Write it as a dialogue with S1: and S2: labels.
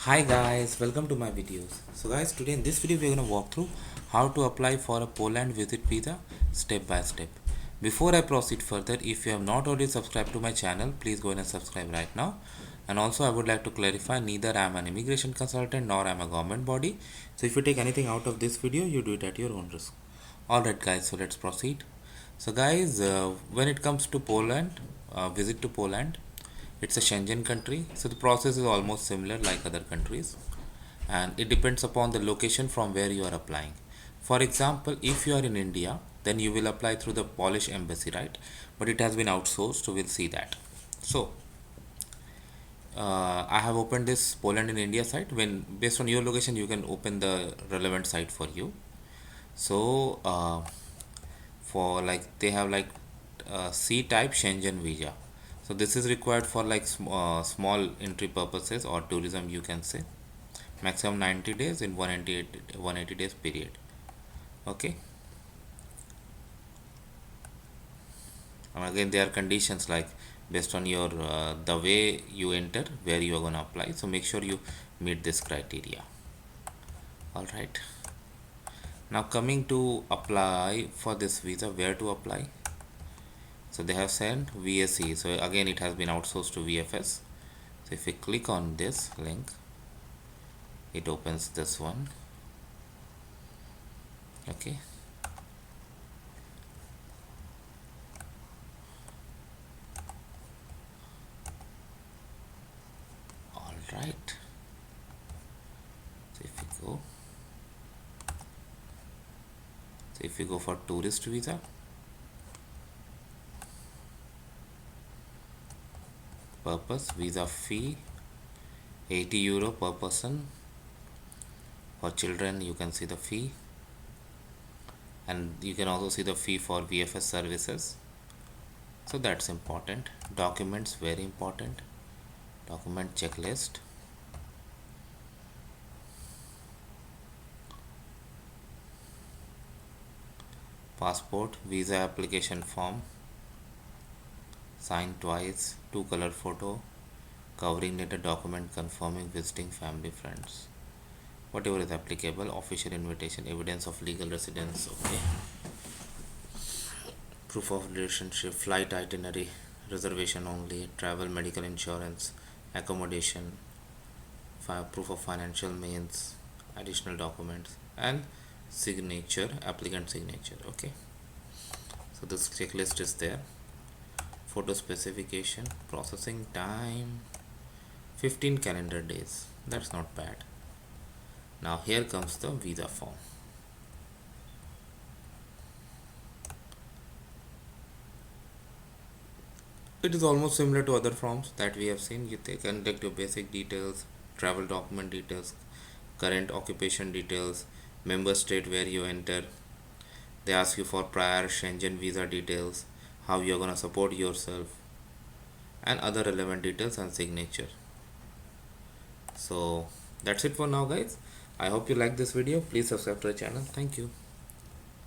S1: Hi guys, welcome to my videos. So guys, today in this video we're going to walk through how to apply for a Poland visit visa step by step. Before I proceed further, if you have not already subscribed to my channel, please go ahead and subscribe right now. And also I would like to clarify, neither I am an immigration consultant nor I am a government body. So if you take anything out of this video, you do it at your own risk. Alright guys, so let's proceed. So guys, when it comes to Poland, visit to Poland, it's a Schengen country, so the process is almost similar like other countries, and it depends upon the location from where you are applying. For example, if you are in India, then you will apply through the Polish embassy, right? But it has been outsourced, so we'll see that. So I have opened this Poland in India site. When based on your location, you can open the relevant site for you. So for like they have like C type Schengen visa. So this is required for like small entry purposes or tourism, you can say. Maximum 90 days in 180 days period. Okay. And again, there are conditions like based on your the way you enter, where you are going to apply. So make sure you meet this criteria. All right. Now coming to apply for this visa, where to apply? So they have sent VSE. So again, it has been outsourced to VFS. So if we click on this link, it opens this one. Okay. All right. So if we go for tourist visa, purpose, visa fee 80 euro per person. For children, you can see the fee, and you can also see the fee for VFS services. So that's important. Documents, very important. Document checklist. Passport, visa application form, sign twice, 2-color photo, covering letter, document confirming visiting family, friends, whatever is applicable, official invitation, evidence of legal residence. Okay. Proof of relationship, flight itinerary, reservation only, travel, medical insurance, accommodation, proof of financial means, additional documents, and signature, applicant signature. Okay. So this checklist is there. Photo specification, processing time 15 calendar days. That's not bad. Now here comes the visa form. It is almost similar to other forms that we have seen. You conduct your basic details, travel document details, current occupation details, member state where you enter. They ask you for prior Schengen visa details, how you're gonna support yourself, and other relevant details and signature. So that's it for now guys. I hope you like this video. Please subscribe to the channel. Thank you.